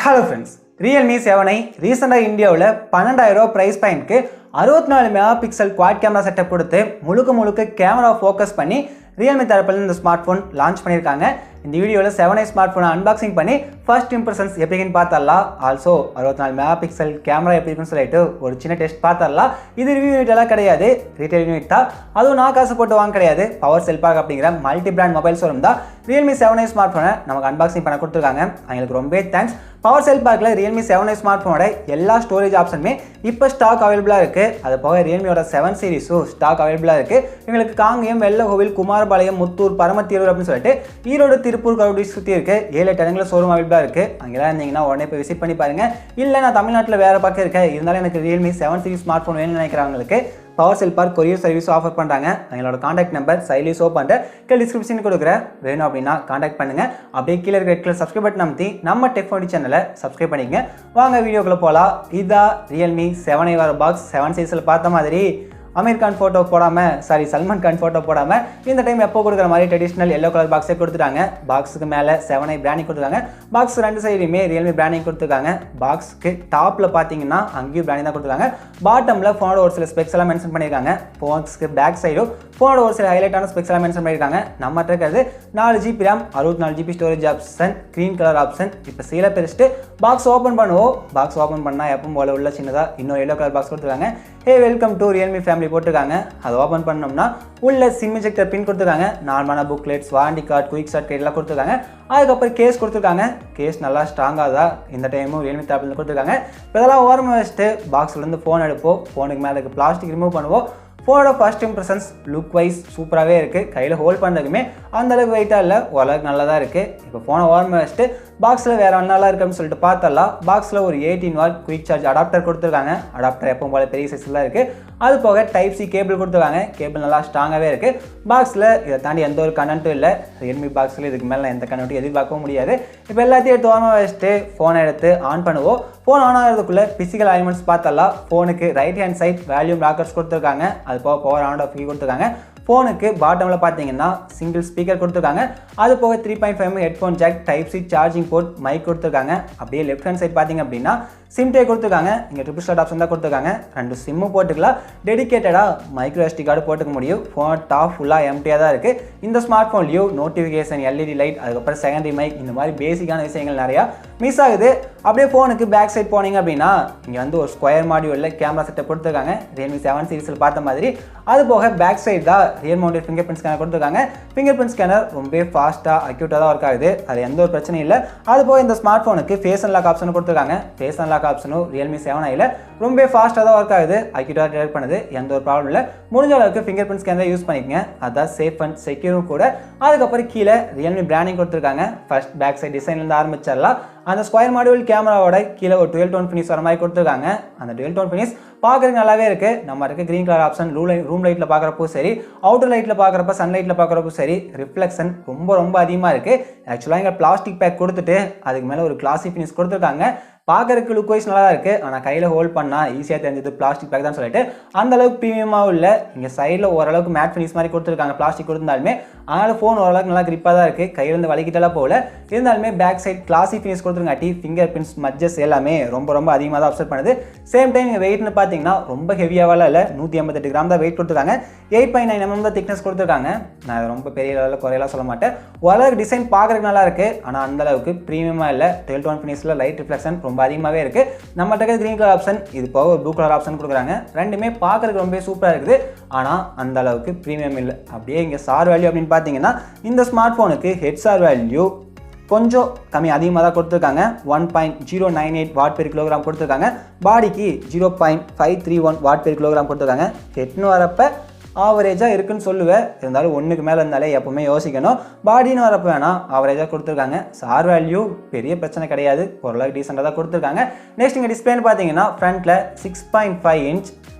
Hello friends, Realme 7i ரீசெண்டாக இந்தியாவில் 12,000 ப்ரைஸ் பாயிண்ட்க்கு 64 mega pixel quad camera setup கொடுத்து முழுக்க கேமரா ஃபோக்கஸ் பண்ணி ரியல்மி தரப்பில் இந்த ஸ்மார்ட் ஃபோன் லான்ச் பண்ணியிருக்காங்க. இந்த வீடியோவில் 7i ஸ்மார்ட் ஃபோனை அன்பாக்சிங் பண்ணி ஃபர்ஸ்ட் இம்ப்ரெஷன்ஸ் எப்படின்னு பார்த்தரலாம். ஆல்சோ 64 மெகா பிக்சல் கேமரா எப்படி இருக்குன்னு சொல்லிட்டு ஒரு சின்ன டெஸ்ட் பார்த்தரலாம். இது ரிவ்யூ யூனிட் எல்லாம் கிடையாது, ரீட்டைல் யூனிட் தான். அதுவும் நான் காசு போட்டு வாங்க கிடையாது. பவர் செல்பாக் அப்படிங்கிற மல்டி பிராண்ட் மொபைல் ஷோரூம் தான் ரியல்மி 7i ஸ்மார்ட் ஃபோனை நமக்கு அன்பாக்சிங் பண்ண கொடுத்துருக்காங்க. அவங்களுக்கு ரொம்ப தேங்க்ஸ். பவர் செல்பாக்கில் ரியல்மி 7i ஸ்மார்ட் ஃபோனோட எல்லா ஸ்டோரேஜ் ஆப்ஷனுமே இப்போ ஸ்டாக் அவைலபிளாக இருக்குது. அது போக ரியல்மியோட 7 சீரிஸும் ஸ்டாக் அவைலபிளாக இருக்குது. எங்களுக்கு காங்கேயம், வெள்ளகோவில், குமாரபாளையம், முத்தூர், பரமத்தியூர் அப்படின்னு சொல்லிட்டு ஈரோடு, திருப்பூர், கரூடி சுற்றி இருக்குது. 7-8 இடங்களில் ஷோரூம் அவைலபிளாக இருக்குது. அங்கெல்லாம் இருந்தீங்கன்னா உடனே போய் விசிட் பண்ணி பாருங்கள். இல்லை நான் தமிழ்நாட்டில் வேறு பக்கம் இருக்கேன், இருந்தாலும் எனக்கு ரியல்மி 7 சீரிஸ் ஸ்மார்ட் ஃபோன் வேணும்னு நினைக்கிறவங்களுக்கு பவர் செல்பாக் கொரியர் சர்வீஸ் ஆஃபர் பண்ணுறாங்க. எங்களோட காண்டாக்ட் நம்பர் சைட்லேயே ஷோ பண்ணுறேன், டிஸ்கிரிப்ஷன் கொடுக்குறேன். வேணும் அப்படின்னா காண்டாக்ட் பண்ணுங்கள். அப்படியே கீழே இருக்கிற சப்ஸ்கிரைப் பட்டன் அமைத்தி நம்ம டெக்னாலஜி சேனலை சப்ஸ்கிரைப் பண்ணிக்கங்க. வாங்க வீடியோக்குள்ளே போகலாம். இதுதான் ரியல்மி 7i வர பாக்ஸ். 7 சீரிஸில் பார்த்த மாதிரி அமீர் கான் ஃபோட்டோ போடாமல், சல்மான் கான் ஃபோட்டோ போடாமல் இந்த டைம் எப்போ கொடுக்குற மாதிரி ட்ரெடிஷ்னல் எல்லோ கலர் பாக்ஸே கொடுத்துட்டாங்க. பாக்ஸுக்கு மேலே 7i பிராண்டிங் கொடுத்துருக்காங்க. பாக்ஸ் ரெண்டு சைடுமே ரியல்மி பிராண்டிங் கொடுத்துருக்காங்க. பாக்ஸுக்கு டாப்பில் பார்த்தீங்கன்னா அங்கேயும் பிராண்டிங் தான் கொடுத்துருக்காங்க. பாட்டமில் ஃபோனோட ஒரு சில ஸ்பெக்ஸ் எல்லாம் மென்ஷன் பண்ணியிருக்காங்க. ஃபோன்ஸ்க்கு பேக் சைடும் ஃபோனோட ஒரு சில ஹைலைட்டான ஸ்பெக்ஸ் எல்லாம் மென்ஷன் பண்ணியிருக்காங்க. நம்ம இருக்கிறது 4GB RAM, 64GB storage option, green colour option. இப்போ சீலை பிரிச்சுட்டு பாக்ஸ் ஓப்பன் பண்ணுவோம். பாக்ஸ் ஓப்பன் பண்ணால் எப்பவும் போல உள்ள சின்னதாக இன்னொரு எல்லோ கலர் பாக்ஸ் கொடுத்துருக்காங்க. ஹே வெல்கம் டு ரியல்மி ஃபேமிலி போட்டிருக்காங்க. அதை ஓப்பன் பண்ணோம்னா உள்ள சிம் இன்ஜெக்டர் பின் கொடுத்துருக்காங்க. நார்மலான booklets, warranty card, quick start எல்லாம் கொடுத்துருக்காங்க. அதுக்கப்புறம் கேஸ் கொடுத்துருக்காங்க. கேஸ் நல்லா ஸ்ட்ராங்காக தான் இந்த டைமும் ரியல்மி தரப்பில் கொடுத்துருக்காங்க. இப்போ இதெல்லாம் ஓரமாக வச்சுட்டு பாக்ஸ்லேருந்து ஃபோன் எடுப்போம். ஃபோனுக்கு மேலே இருக்க பிளாஸ்டிக் ரிமூவ் பண்ணுவோம். ஃபோனோட ஃபர்ஸ்ட் இம்ப்ரெஷன்ஸ் லுக் வைஸ் சூப்பராகவே இருக்குது. கையில் ஹோல்ட் பண்ணுறதுக்குமே அந்தளவுக்கு வெயிட்டாக இல்லை, ஓரளவுக்கு நல்லா தான் இருக்குது. இப்போ ஃபோனை ஓரமாக வச்சுட்டு பாக்ஸில் வேறு நல்லா இருக்குன்னு சொல்லிட்டு பார்த்தரலாம். பாக்ஸில் ஒரு 18W குயிக் சார்ஜ் அடாப்டர் கொடுத்துருக்காங்க. அடாப்டர் எப்பவும் போல பெரிய சைஸில் தான் இருக்குது. அது போக டைப் சி கேபிள் கொடுத்துருக்காங்க. கேபிள் நல்லா ஸ்ட்ராங்காகவே இருக்குது. பாக்ஸில் இதை தாண்டி எந்த ஒரு கனெக்ட்டும் இல்லை. ரியல்மி பாக்ஸில் இதுக்கு மேலே எந்த கனெக்ட்டும் எதிர்பார்க்கவும் முடியாது. இப்போ எல்லாத்தையும் எடுத்து ஓரமாக வச்சுட்டு ஃபோனை எடுத்து ஆன் பண்ணுவோம். ஃபோன் ஆன் ஆகிறதுக்குள்ளே ஃபிசிக்கல் எலிமெண்ட்ஸ் பார்த்தரலாம். ஃபோனுக்கு right hand side volume rockers கொடுத்துருக்காங்க. அது போக பவர் ஆன் ஆஃப் கீ கொடுத்துருக்காங்க. ஃபோனுக்கு பாட்டமில் பார்த்தீங்கன்னா சிங்கிள் ஸ்பீக்கர் கொடுத்துருக்காங்க. அது போக 3.5mm headphone jack, type C charging port, mic கொடுத்துருக்காங்க. அப்படியே லெஃப்ட் ஹேண்ட் சைட் பார்த்தீங்க அப்படின்னா சிம் டே கொடுத்துருக்காங்க. இங்கே ட்ரிபிள் ஸ்லாட் ஆப்ஷன் தான் கொடுத்துருக்காங்க. 2 சிம்மு போட்டுக்கலாம். டெடிக்கேட்டடாக மைக்ரோ SD கார்டு போட்டுக்க முடியும். ஃபோன் டாப் ஃபுல்லாக எம்டியாக தான் இருக்குது. இந்த ஸ்மார்ட் ஃபோன்லேயும் நோட்டிஃபிகேஷன், LED லைட், அதுக்கப்புறம் செகண்டரி மைக், இந்த மாதிரி பேசிக்கான விஷயங்கள் நிறையா மிஸ் ஆகுது. அப்படியே ஃபோனுக்கு பேக் சைட் போனீங்க அப்படின்னா இங்கே வந்து ஒரு ஸ்கொயர் மாடியூலில் கேமரா செட்டப் கொடுத்துருக்காங்க. ரியல்மி 7 சீரிஸில் பார்த்த மாதிரி. அது போக பேக் சைட் தான் real mounted finger print scanner கொடுத்துருக்காங்க. ஃபிங்கர் பிரிண்ட் ஸ்கேனர் ரொம்ப ஃபாஸ்ட்டாக அக்யூட்டாக தான் ஒர்க் ஆகுது. அது எந்த ஒரு பிரச்சனையும் இல்லை. அது போக இந்த ஸ்மார்ட் ஃபோனுக்கு ஃபேஸ் அன்லாக் ஆப்ஷனும் கொடுத்துருக்காங்க. ஃபேஸ் அன்லாக் ஆப்ஷனும் ரியல்மி 7iல ரொம்ப ஃபாஸ்ட்டாக தான் ஒர்க் ஆகுது. அக்யூட்டாக டிடெக்ட் பண்ணுது, எந்த ஒரு ப்ராப்ளம் இல்லை. முடிஞ்ச அளவுக்கு ஃபிங்கர் பிரிண்ட் ஸ்கேனர் யூஸ் பண்ணிக்கங்க. அதுதான் சேஃப் அண்ட் செக்யூரும் கூட. அதுக்கப்புறம் கீழே ரியல்மி பிராண்டிங் கொடுத்துருக்காங்க. ஃபர்ஸ்ட் பேக் சைட் டிசைன்லேருந்து ஆரம்பிச்சிடலாம். அந்த ஸ்கொயர் மாடியூல் கேமராவோட கீழே ஒரு 12 டோன் ஃபினிஷ் வர மாதிரி கொடுத்துருக்காங்க. அந்த 12 டோன் ஃபினிஷ் பார்க்குறதுக்கு நல்லாவே இருக்குது. நம்ம இருக்க க்ரீன் கலர் ஆப்ஷன் ரூம் லைட்டில் பார்க்குறப்போ சரி, அவுட்டர் லைட்டில் பார்க்குறப்ப, சன்லைட்டில் பார்க்குறப்போ சரி, ரிஃப்ளெக்ஷன் ரொம்ப அதிகமாக இருக்குது. ஆக்சுவலாக இங்கே பிளாஸ்டிக் பேக் கொடுத்துட்டு அதுக்கு மேலே ஒரு கிளாசி ஃபினிஷ் கொடுத்துருக்காங்க. பார்க்கறதுக்கு லுக் வைஸ் நல்லா தான் இருக்குது. ஆனால் கையில் ஹோல்ட் பண்ணால் ஈஸியாக தெரிஞ்சது பிளாஸ்டிக் பேக் தான் சொல்லிட்டு அந்தளவுக்கு ப்ரீமியமாகவும் இல்லை. இங்கே சைடில் ஓரளவுக்கு மேட் ஃபினிஷ் மாதிரி கொடுத்துருக்காங்க. பிளாஸ்டிக் கொடுத்தாலுமே அதனால் ஃபோன் ஓரளவுக்கு நல்லா கிரிப்பாக தான் இருக்குது. கையிலேருந்து வலிக்கிட்டலாம் போகல. இருந்தாலுமே பேக் சைட் கிளாசி ஃபினிஷ் கொடுத்துருங்காட்டி ஃபிங்கர் பிரிண்ட்ஸ் மட்ஜஸ் எல்லாமே ரொம்ப அதிகமாக தான் அப்சர்வ் பண்ணுது. சேம் டைம் இங்கே வெயிட்னு பார்த்தீங்கன்னா ரொம்ப ஹெவியாகலாம் இல்லை. 188 கிராம் தான் வெயிட் கொடுத்துருக்காங்க. 8.9mm தான் திக்னஸ் கொடுத்துருக்காங்க. நான் ரொம்ப பெரிய லெவலில் குறையெல்லாம் சொல்ல மாட்டேன். ஓரளவுக்கு டிசைன் பார்க்குறதுக்கு நல்லா இருக்குது. ஆனால் அந்தளவுக்கு ப்ரீமியமாக இல்லை. 12 டோன் ஃபினிஷில் லைட் ரிஃப்ளெக்ஷன் ரொம்ப அதிகமாகவே இருக்குது. நம்மகிட்ட க்ரீன் கலர் ஆப்ஷன், இது போக ஒரு ப்ளூ கலர் ஆப்ஷன் கொடுக்குறாங்க. ரெண்டுமே பார்க்கறதுக்கு ரொம்ப சூப்பராக இருக்குது. ஆனால் அந்த அளவுக்கு ப்ரீமியம் இல்லை. அப்படியே இங்கே சார் வேல்யூ அப்படின்னு பார்த்தீங்கன்னா இந்த ஸ்மார்ட் ஃபோனுக்கு ஹெட் சார் வேல்யூ கொஞ்சம் கம்மி அதிகமாக தான் கொடுத்துருக்காங்க. 1.098 வாட் பெர் கிலோகிராம் கொடுத்துருக்காங்க. பாடிக்கு 0.531 வாட் பெர் கிலோகிராம் கொடுத்துருக்காங்க. ஹெட்னு வரப்போ ஆவரேஜாக இருக்குன்னு சொல்லுவேன். இருந்தாலும் 1க்கு மேலே இருந்தாலே எப்பவுமே யோசிக்கணும். பாடின்னு வரப்போ வேணால் ஆவரேஜாக கொடுத்துருக்காங்க. சார் வேல்யூ பெரிய பிரச்சனை கிடையாது, ஓரளவுக்கு டீசெண்டாக தான் கொடுத்துருக்காங்க. நெக்ஸ்ட் இங்கே டிஸ்பிளேன்னு பார்த்தீங்கன்னா ஃப்ரண்ட்டில் 6.5 இன்ச்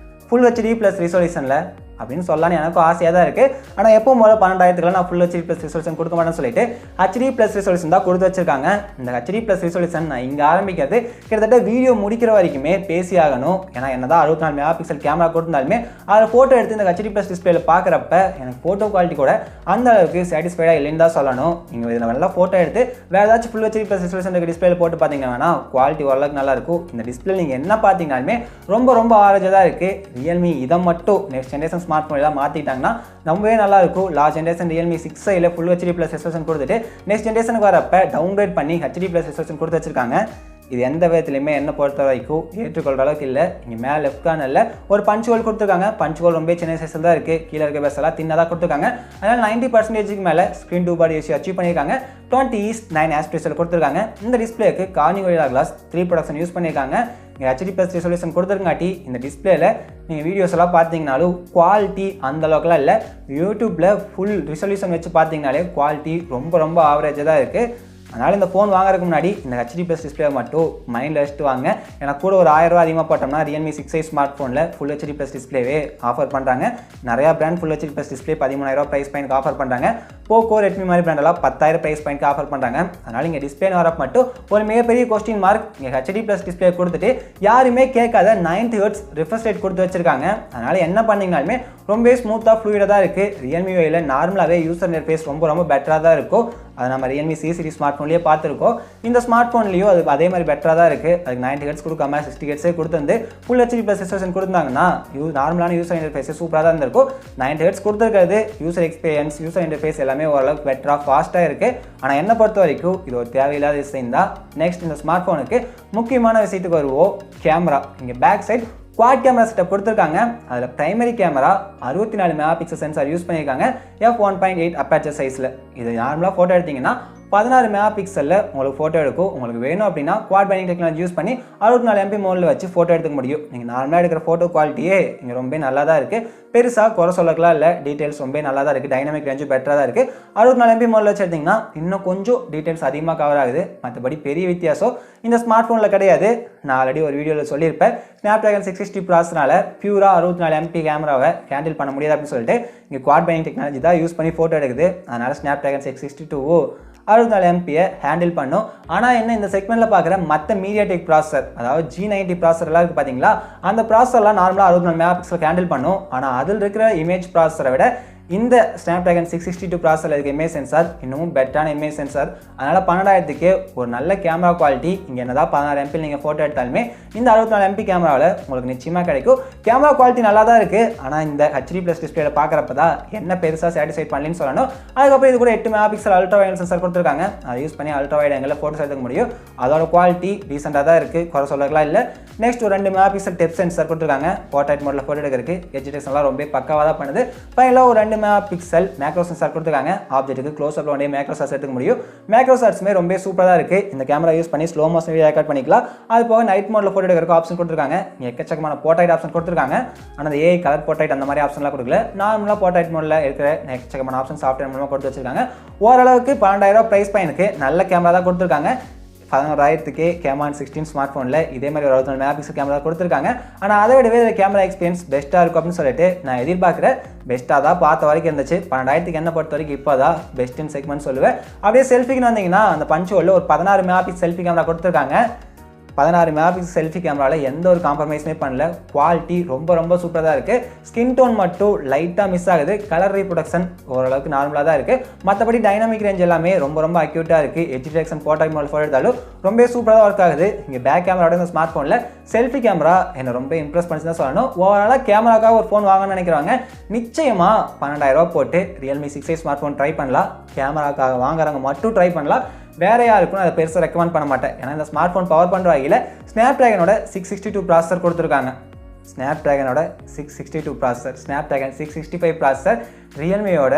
ஃபுல் HD ப்ளஸ் ரிசொல்யூஷனில் அப்படின்னு சொல்லலான்னு எனக்கும் ஆசையாக தான் இருக்குது. ஆனால் எப்போ முதல்ல 12,000 நான் ஃபுல் ஹெச்டி ப்ளஸ் ரிசல்யூஷன் கொடுக்க மாட்டேன்னு சொல்லிட்டு ஹெச்டி ப்ளஸ் ரிசல்யூஷன் தான் கொடுத்து வச்சிருக்காங்க. இந்த ஹெச்டி ப்ளஸ் ரிசல்யூஷன் நான் இங்கே ஆரம்பிக்கிறது கிட்டத்தட்ட வீடியோ முடிக்கிற வரைக்குமே பேசி ஆகணும். ஏன்னா என்னதான் 64 மெகா பிக்சல் கேமரா கொடுத்தாலுமே அதில் ஃபோட்டோ எடுத்து இந்த ஹெச்டி ப்ளஸ் டிஸ்பிளேல பார்க்குறப்ப எனக்கு ஃபோட்டோ குவாலிட்டி கூட அந்த அளவுக்கு சாட்டிஸ்ஃபைடாக இல்லைன்னு தான் சொல்லணும். நீங்கள் இதில் நல்லா ஃபோட்டோ எடுத்து வேறு ஏதாச்சும் ஃபுல் ஹெச்டி ப்ளஸ் ரிசல்யூஷன் டிஸ்பிளேல போட்டு பார்த்தீங்கன்னா குவாலிட்டி ஓரளவுக்கு நல்லா இருக்கும். இந்த டிஸ்பிளே நீங்கள் என்ன பார்த்தீங்கன்னாலுமே ரொம்ப ஆவரேஜாக தான் இருக்குது. ரியல்மி இதை மட்டும் நெக்ஸ்ட் ஜென்ரேஷன் ஸ்மார்ட் ஃபோன் எல்லாம் மாற்றிட்டாங்கன்னா ரொம்பவே நல்லா இருக்கும். Last generation Realme 6 full HD plus resolution கொடுத்துட்டு நெக்ஸ்ட் ஜென்ரேஷனுக்கு வரப்ப டவுன்கிரேட் பண்ணி ஹெச்டி ப்ளஸ் ரெசல்யூஷன் கொடுத்து வச்சிருக்காங்க. இது எந்த விதத்துலையுமே என்ன பொறுத்த வரைக்கும் ஏற்றுக்கொள்கிற அளவுக்கு இல்லை. இங்கே மேலே லெஃப்ட் கார்னரில் ஒரு பஞ்ச் ஹோல் கொடுத்துருக்காங்க. பஞ்ச் ஹோல் ரொம்ப சின்ன சைஸில் தான் இருக்குது. கீழே இருக்க பஸ் எல்லாம் தின்னதாக கொடுத்துருக்காங்க. அதனால் 90% மேலே ஸ்க்ரீன் டூ பாடி ஏசி அச்சீவ் பண்ணியிருக்காங்க. 20:9 ஆஸ்பிரேஷன் கொடுத்துருக்காங்க. இந்த டிஸ்பிளேக்கு Corning Gorilla glass 3 protection use பண்ணியிருக்காங்க. இங்கே ஹெச்டி ப்ளஸ் ரெசல்யூஷன் கொடுத்துருங்காட்டி இந்த டிஸ்பிளேல நீங்கள் வீடியோஸ் எல்லாம் பார்த்தீங்கனாலும் குவாலிட்டி அந்த அளவுக்குலாம் இல்லை. யூடியூப்பில் ஃபுல் ரெசல்யூஷன் வச்சு பார்த்தீங்கனாலே குவாலிட்டி ரொம்ப ஆவரேஜாக தான் இருக்குது. அதனால் இந்த ஃபோன் வாங்குறதுக்கு முன்னாடி இந்த ஹெச்டி ப்ளஸ் டிஸ்பிளே மட்டும் மைண்டில் வச்சுட்டு வாங்க. ஏன்னா கூட ஒரு 1000 ரூபா அதிகமாக போட்டோம்னா ரியல்மி 6i ஸ்மார்ட் ஃபோனில் ஃபுல் ஹெச்டி ப்ளஸ் டிஸ்பிளேவே ஆஃபர் பண்ணுறாங்க. நிறையா brand full HD plus display 13,000 price point offer பண்ணுறாங்க. போக்கோ ரெட்மி மாதிரி பிராண்டெல்லாம் 10,000 ப்ரைஸ் பாயிண்ட் ஆஃபர் பண்ணுறாங்க. அதனால் இங்கே டிஸ்பிளே வரப்ப மட்டும் ஒரு மிகப்பெரிய கொஸ்டின் மார்க். இங்கே ஹெச்டி ப்ளஸ் டிஸ்பிளே கொடுத்துட்டு யாருமே கேட்காத 90 Hz ரிஃப்ரெஷ் ரேட் கொடுத்து வச்சிருக்காங்க. அதனால் என்ன பண்ணிங்கனாலுமே ரொம்ப ஸ்மூத்தாக ஃப்ளூயிடாக தான் இருக்குது. ரியல்மி வையில் நார்மலாகவே யூசர் இன்டர்ஃபேஸ் ரொம்ப பெட்டராக தான் இருக்கும். அது நம்ம ரியல்மி C சீரிஸ் ஸ்மார்ட் ஃபோன்லேயே பார்த்துருக்கோம். இந்த ஸ்மார்ட் ஃபோன்லேயும் அது அதே மாதிரி பெட்டராக தான் இருக்குது. அதுக்கு 90 Hz கொடுக்காம 60 Hz கொடுத்து வந்து ஃபுல் ஹெச்டி ப்ளஸ் ரெசல்யூஷன் கொடுத்தாங்கன்னா நார்மலான யூசர் இன்டர்ஃபேஸ் சூப்பராக தான் இருந்திருக்கும். 90 Hz கொடுத்துருக்கிறது யூசர் எக்ஸ்பீரியன்ஸ் யூசர் இன்டர்ஃபேஸ் எல்லாமே ஓரளவுக்கு பெட்டராக ஃபாஸ்ட்டாக இருக்குது. ஆனால் என்ன பொறுத்த வரைக்கும் இது ஒரு தேவையில்லாத விஷயம் தான். நெக்ஸ்ட் இந்த ஸ்மார்ட் ஃபோனுக்கு முக்கியமான விஷயத்துக்கு வருவோம். கேமரா. இங்கே back side quad camera setup கொடுத்துருக்காங்க. அதில் primary camera 64 mega pixel sensor use பண்ணியிருக்காங்க. f1.8 அப்பேச்சர் சைஸில். இது நார்மலாக ஃபோட்டோ எடுத்திங்கன்னா 16 மெகா பிக்சலில் உங்களுக்கு ஃபோட்டோ எடுக்கும். உங்களுக்கு வேணும் அப்படின்னா குவாட் பைண்டிங் டெக்னாலஜி யூஸ் பண்ணி 64 MP மோடில் வச்சு ஃபோட்டோ எடுத்துக்க முடியும். நீங்கள் நார்மலாக எடுக்கிற ஃபோட்டோ குவாலிட்டியே இங்கே ரொம்ப நல்லா தான் இருக்குது. பெருசாக குறை சொல்லக்கலாம் இல்லை. டீட்டெயில்ஸ் ரொம்ப நல்லா தான் இருக்குது. டைனமிக் ரேஞ்சும் பெட்டராக தான் இருக்குது. 64 MP மோடில் வச்சு எடுத்திங்கன்னா இன்னும் கொஞ்சம் டீட்டெயில்ஸ் அதிகமாக கவர் ஆகுது. மற்றபடி பெரிய வித்தியாசம் இந்த ஸ்மார்ட் ஃபோனில் கிடையாது. நான் ஆல்ரெடி ஒரு வீடியோவில் சொல்லியிருப்பேன். ஸ்னாப்டிராகன் 660 ப்ராசஸரால் பியூராக 64 MP கேமராவை ஹேண்டில் பண்ண முடியாது அப்படின்னு சொல்லிட்டு இங்கே குவாட் பைண்டிங் டெக்னாலஜி தான் யூஸ் பண்ணி ஃபோட்டோ எடுக்குது. அதனால் ஸ்னாப்டிராகன் 662 64 MPயை ஹேண்டில் பண்ணும். ஆனால் என்ன இந்த செக்மெண்ட்டில் பார்க்குற மற்ற மீடியாடெக் ப்ராசஸர் அதாவது G90 ப்ராசஸர்லாம் இருக்குது பார்த்தீங்களா, அந்த ப்ராசஸர்லாம் நார்மலாக 64 மெகா பிக்சல் ஹேண்டில் பண்ணும். ஆனால் அதில் இருக்கிற இமேஜ் ப்ராசஸரை விட இந்த ஸ்னாப்டிராகன் 662 ப்ராசஸில் இருக்க இமேஜ் சென்சார் இன்னமும் பெட்டரான இமேஜ் சென்சார். அதனால் 12,000க்கு ஒரு நல்ல கேமரா குவாலிட்டி இங்கே என்னதான் 16 MP நீங்கள் ஃபோட்டோ எடுத்தாலுமே இந்த 64 MP கேமராவில் உங்களுக்கு நிச்சயமாக கிடைக்கும். கேமரா குவாலிட்டி நல்லா தான் இருக்குது. ஆனால் இந்த ஹெச்டி ப்ளஸ் டிஸ்பிளேல பார்க்குறப்ப தான் என்ன பெருசாக சாட்டிஸ்ஃபைட் பண்ணலன்னு சொல்லணும். அதுக்கப்புறம் இது கூட 8 mega pixel ultra wide sensor கொடுத்துருக்காங்க. அதை யூஸ் பண்ணி அல்ட்ரா வைட் ஆங்கிளில் ஃபோட்டோஸ் எடுக்க முடியும். அதோட குவாலிட்டி டீசெண்டாக தான் இருக்குது. குறை சொல்லலாம் இல்லை. நெக்ஸ்ட் ஒரு 2 மெகா பிக்சல் டெப் சென்சார் கொடுத்துருக்காங்க. போர்ட்ரைட் மோடில் ஃபோட்டோ எடுக்கிறதுக்கு எஜிடேஷன்லாம் ரொம்ப பக்காவாக தான் பண்ணுது. ஃபைனலாக ஒரு 2 மெகா பிக்சல் மேக்ரோ சென்சார் கொடுத்துருக்காங்க. ஆப்ஜெக்ட்டுக்கு க்ளோஸ் அப்ல ஒன்றே மேக்ரோ ஷாட்ஸ் எடுக்க முடியும். மேக்ரோ ஷாட்ஸுமே ரொம்ப சூப்பராக தான் இருக்குது. இந்த கேமரா யூஸ் பண்ணி ஸ்லோ மோஷன் வீடியோ ரெக்கார்ட் பண்ணிக்கலாம். அது போக நைட் மோடில் ஃபோட்டோ எடுக்கிறதுக்கு ஆப்ஷன் கொடுத்துருக்காங்க. எக்கச்சக்கமான போர்ட்ரைட் ஆப்ஷன் கொடுத்துருக்காங்க. ஆனால் அந்த ஏஐ கலர் போர்ட்ரைட் அந்த மாதிரி ஆப்ஷன்லாம் கொடுக்கல. நார்மலாக போர்ட்ரைட் மோடில் இருக்கிற எக்கச்சக்கமான ஆப்ஷன் சாஃப்ட்வேர் மூலமாக கொடுத்து வச்சிருக்காங்க. ஓரளவுக்கு 12,000 ப்ரைஸ் பாயிண்ட்க்கு நல்ல கேமரா தான் கொடுத்துருக்காங்க. 11,000க்கு கேமான் 16 ஸ்மார்ட் ஃபோனில் இதே மாதிரி ஒரு 64 மெகா பிக்சல் கேமரா கொடுத்துருக்காங்க. ஆனால் அதை விடவே இந்த கேமரா எக்ஸ்பீரியன்ஸ் பெஸ்ட்டாக இருக்கும் அப்படின்னு சொல்லிட்டு நான் எதிர்பார்க்குறேன். பெஸ்ட்டாக தான் பார்த்த வரைக்கும் இருந்துச்சு. 12,000க்கு என்ன பொறுத்த வரைக்கும் இப்போ தான் பெஸ்ட்டுன்னு செக்மெண்ட் சொல்லுவேன். அப்படியே செல்ஃபிக்குன்னு வந்தீங்கன்னா அந்த பஞ்ச் ஹோலில் ஒரு 16 மெகா பிக்சல் செல்ஃபி கேமரா கொடுத்துருக்காங்க. 16 மெகா பிக்சல் செல்ஃபி கேமராவில் எந்த ஒரு காம்ப்ரமைஸுமே பண்ணல. குவாலிட்டி ரொம்ப சூப்பராக தான் இருக்குது. ஸ்கின் டோன் மட்டும் லைட்டாக மிஸ் ஆகுது. கலர் ரீப்ரொடக்ஷன் ஓரளவுக்கு நார்மலாக தான் இருக்குது. மற்றபடி டைனாமிக் ரேஞ்ச் எல்லாமே ரொம்ப அக்யூட்டாக இருக்குது. Edge detection portrait mode photo எடுத்தாலும் ரொம்ப சூப்பராக தான் ஒர்க் ஆகுது. இங்கே பேக் கேமராவோட இந்த ஸ்மார்ட் ஃபோனில் செல்ஃபி கேமரா என்னை ரொம்ப இம்ப்ரெஸ் பண்ணி தான் சொல்லணும். ஓவராலாக கேமராக்காக ஒரு ஃபோன் வாங்கணும்னு நினைக்கிறவங்க நிச்சயமாக 12,000 போட்டு Realme 6i smart phone try பண்ணலாம். கேமராக்காக வாங்குறவங்க மட்டும் ட்ரை பண்ணலாம். வேறு யாருக்கும் அதை பெருசாக ரெக்கமெண்ட் பண்ண மாட்டேன். ஏன்னா இந்த ஸ்மார்ட் ஃபோன் பவர் பண்ணுற வகையில் ஸ்னாப்டிராகனோட 662 ப்ராசஸர் கொடுத்துருக்காங்க. ஸ்னாப்டிராகனோட 662 ப்ராசஸர், ஸ்னாப்டிராகன் 665 ப்ராசஸர் ரியல்மியோட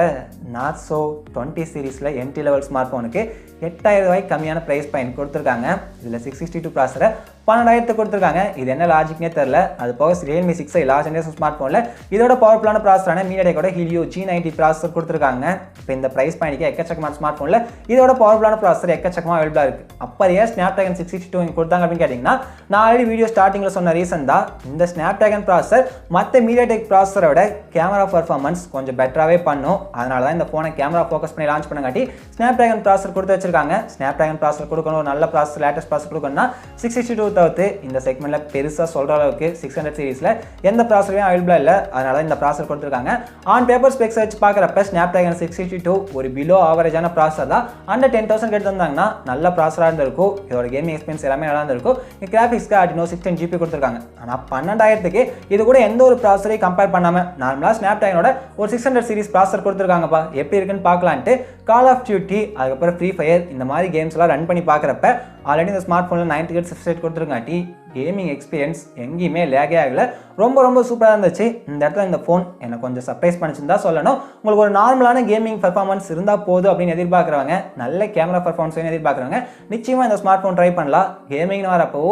நார்சோ 20 சீரீஸில் என்ட்ரி லெவல் ஸ்மார்ட் ஃபோனுக்கு 8000 ரூபாய்க்கு கம்மியான ப்ரைஸ் பாயிண்ட் கொடுத்துருக்காங்க. இதில் 662 ப்ராசரை 12,000 கொடுத்துருக்காங்க. இது என்ன லாஜிக்னே தெரில. அது போக ரியல்மி 6 லாஸ்ட் ஜெனரேஷன் ஸ்மார்ட் ஃபோனில் இதோட பவர்ஃபுல்லான ப்ராசரான மீடியாடெக்கோட ஹீலியோ G90 ப்ராசர் கொடுத்துருக்காங்க. இப்போ இந்த ப்ரைஸ் பாயிண்ட்க்கு எக்கச்சக்கமான ஸ்மார்ட் ஃபோனில் இதோட பவர்ஃபுல்லான ப்ராசர் எக்கச்சக்கமாக அவைலபிளாக இருக்குது. அப்போ ஏன் ஸ்னாப்ட்ராகன் 662 கொடுத்தாங்க அப்படின்னு கேட்டிங்கன்னா, நான் ஆல்ரெடி வீடியோ ஸ்டார்டிங்கில் சொன்ன ரீசன் தான். இந்த ஸ்னாப்ட்ராகன் ப்ராசர் மற்ற மீடியாடெக் ப்ராசரோட கேமரா பர்ஃபார்மன்ஸ் கொஞ்சம் பெட்டராகவே பண்ணும். அதனால தான் இந்த ஃபோனை கேமரா ஃபோக்கஸ் பண்ணி லான்ச் பண்ணங்காட்டி ஸ்னாப்ட்ராகன் ப்ராசர் கொடுத்து வச்சிருக்காங்க. ஸ்னாப்ட்ராகன் ப்ராசர் கொடுக்கணும், ஒரு நல்ல ப்ராசர், லேட்டஸ்ட் ப்ராசர் கொடுக்கணும்னா 662 தவிர்த்து இந்த செக்மெண்ட்ல பெருசாக சொல்கிற அளவுக்கு 600 சீரீஸில் எந்த ப்ராசருமே அவைலபிளாக இல்லை. அதனால இந்த ப்ராசர் கொடுத்துருக்காங்க. ஆன் பேப்பர் ஸ்பெக்ஸ் வச்சு பார்க்குறப்ப ஸ்னாப்ட்ராகன் 662 ஒரு பிலோ ஆவரேஜான ப்ராசர் தான். அண்டர் 10,000 எடுத்திருந்தாங்கன்னா நல்ல ப்ராசராக இருந்திருக்கும். இதோட கேமிங் எக்ஸ்பீரியன்ஸ் எல்லாமே நல்லா இருந்திருக்கும். கிராஃபிக்ஸ்க்கு Adreno 610 GB கொடுத்துருக்காங்க. ஆனால் 12,000க்கு இது கூட எந்த ஒரு ப்ராசரையும் கம்பேர் பண்ணாமல் நார்மலாக ஸ்னாப்ட்ராகனோட ஒரு 600 சீரீஸ் ப்ராசர் கொடுத்துருக்காங்கப்பா. எப்படி இருக்குன்னு பார்க்கலான்ட்டு கால் ஆஃப் டியூட்டி, அதுக்கப்புறம் ஃப்ரீ ஃபயர் இந்த மாதிரி கேம்ஸ்லாம் ரன் பண்ணி பார்க்குறப்ப ஆல்ரெடி இந்த ஸ்மார்ட் ஃபோனில் 90 Hz ரிஃப்ரெஷ் ரேட் கொடுத்துருக்காட்டி கேமிங் எக்ஸ்பீரியன்ஸ் எங்கேயுமே லேகே ஆகலை. ரொம்ப சூப்பராக இருந்துச்சு. இந்த இடத்துல இந்த ஃபோன் என்னை கொஞ்சம் சர்ப்ரைஸ் பண்ணிச்சுன்னு தான் சொல்லணும். உங்களுக்கு ஒரு நார்மலான கேமிங் பர்ஃபார்மன்ஸ் இருந்தால் போதும் அப்படின்னு எதிர்பார்க்குறவங்க, நல்ல கேமரா பர்ஃபார்மன்ஸ் எதிர்பார்க்குறவங்க நிச்சயமாக இந்த ஸ்மார்ட் ஃபோன் ட்ரை பண்ணலாம். கேமிங்னு வரப்போ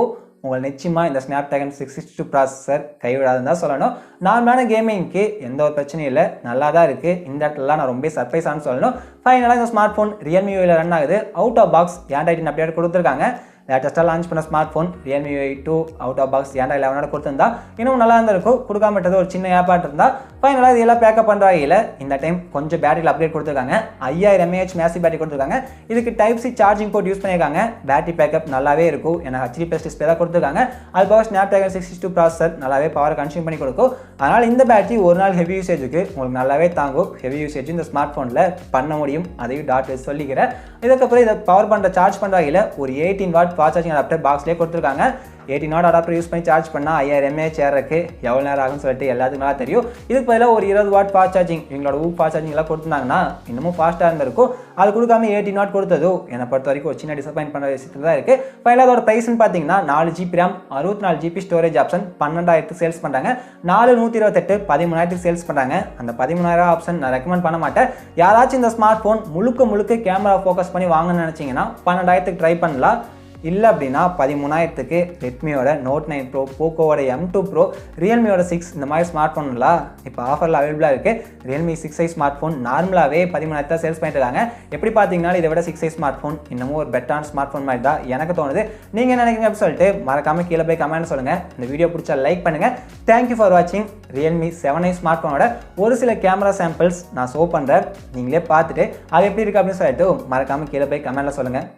உங்கள் நிச்சயமாக இந்த ஸ்னாப்ட்ராகன் 662 ப்ராசஸர் கைவிடாதுன்னு தான் சொல்லணும். நார்மலான கேமிங்க்கு எந்த ஒரு பிரச்சனையும் இல்லை, நல்லா தான் இருக்குது. இந்த இடத்துலலாம் நான் ரொம்ப சர்ப்ரைஸானு சொல்லணும். ஃபைனலாக இந்த smart phone Realme UI run ஆகுது. Out of box Android update கொடுத்துருக்காங்க. லேட்டஸ்ட்டாக லான்ச் பண்ண smart phone Realme UI 2 out of box Android 11 கொடுத்துருந்தா இன்னும் நல்லா இருந்திருக்கும். கொடுக்காம விட்டது ஒரு சின்ன ஏப்பாட் இருந்தால். ஃபைனலாக இதெல்லாம் பேக்கப் பண்ணுற வகையில் இந்த டைம் கொஞ்சம் பேட்டரியில் அப்டேட் கொடுத்துருக்காங்க. 5000 mAh மேசிவ் பேட்டரி கொடுத்துருக்காங்க. இதுக்கு Type-C சார்ஜிங் போர்ட் யூஸ் பண்ணியிருக்காங்க. பேட்டரி பேக்கப் நல்லாவே இருக்கும். ஏன்னா HD+ டிஸ்பிளே தான் கொடுத்துருக்காங்க. அது போக ஸ்னாப்ட்ராகன் 662 ப்ராசர் நல்லாவே பவர் கன்சியூம் பண்ணி கொடுக்கும். அதனால் இந்த பேட்டரி ஒரு நாள் ஹெவி யூசேஜுக்கு உங்களுக்கு நல்லாவே தாங்கும். ஹெவி யூசேஜ் இந்த ஸ்மார்ட் ஃபோனில் பண்ண முடியும். அதையும் சொல்லிக்கிறேன். இதுக்கப்புறம் இதை பவர் பண்ணுற சார்ஜ் பண்ணுற வகையில் ஒரு 18 வாட் ஃபாஸ்ட் சார்ஜிங் அடாப்டர் பாக்ஸ்லேயே கொடுத்துருக்காங்க. 18 வாட் அடாப்டர் யூஸ் பண்ணி சார்ஜ் பண்ணால் 5000 mAh ஏறக்கு எவ்வளோ நேரம் ஆகும்னு சொல்லிட்டு எல்லாத்துக்கும் நல்லா தெரியும். இதுக்கு பதிலாக ஒரு 20 வாட் ஃபாஸ்ட் சார்ஜிங், இவங்களோட ஃபாஸ்ட் சார்ஜிங் எல்லாம் கொடுத்துருந்தாங்கன்னா இன்னமும் ஃபாஸ்ட்டாக இருந்திருக்கும். அது கொடுக்காம 18 வாட் கொடுத்ததும் என்னை பொறுத்த வரைக்கும் ஒரு சின்ன டிசப்பாயின்ட் பண்ணுற விஷயத்தில் தான் இருக்குது. ஃபைனலாக அதோட ப்ரைஸ்ன்னு பார்த்தீங்கன்னா 4 GB RAM 64 GB storage option 12,000 sales பண்ணுறாங்க. 4128 13,000 சேல்ஸ் பண்ணுறாங்க. அந்த 13,000 ஆப்ஷன் நான் ரெக்கமெண்ட் பண்ண மாட்டேன். யாராச்சும் இந்த ஸ்மார்ட் ஃபோன் முழுக்க கேமரா ஃபோக்கஸ் பண்ணி வாங்கணும்னு நினச்சிங்கன்னா 12,000 ட்ரை பண்ணலாம். இல்லை அப்படின்னா 13,000க்கு ரெட்மியோட Note 9 Pro, போக்கோவோட M2 Pro, ரியல்மியோட 6 இந்த மாதிரி ஸ்மார்ட் ஃபோன்லாம் இப்போ ஆஃபரில் அவைலபிளாக இருக்குது. ரியல்மி 6i ஸ்மார்ட் ஃபோன் நார்மலாகவே 13,000 சேல்ஸ் பண்ணிட்டு இருக்காங்க. எப்படி பார்த்தீங்கன்னா இதை விட 6i ஸ்மார்ட் ஃபோன் இன்னமும் ஒரு பெட்டரான ஸ்மார்ட் ஃபோன் மாதிரி தான் எனக்கு தோணுது. நீங்கள் என்ன நினைக்கிறீங்க அப்படின்னு சொல்லிட்டு மறக்காமல் கீழே போய் கமெண்ட் சொல்லுங்கள். இந்த வீடியோ பிடிச்சா லைக் பண்ணுங்கள். தேங்க்யூ ஃபார் வாட்சிங். ரியல்மி 7i ஸ்மார்ட் ஃபோனோட ஒரு சில கேமரா சாம்பிள்ஸ் நான் ஷோ பண்ணுறேன். நீங்களே பார்த்துட்டு அது எப்படி இருக்குது அப்படின்னு சொல்லிட்டு மறக்காமல் கீழே போய் கமெண்ட்டில் சொல்லுங்கள்.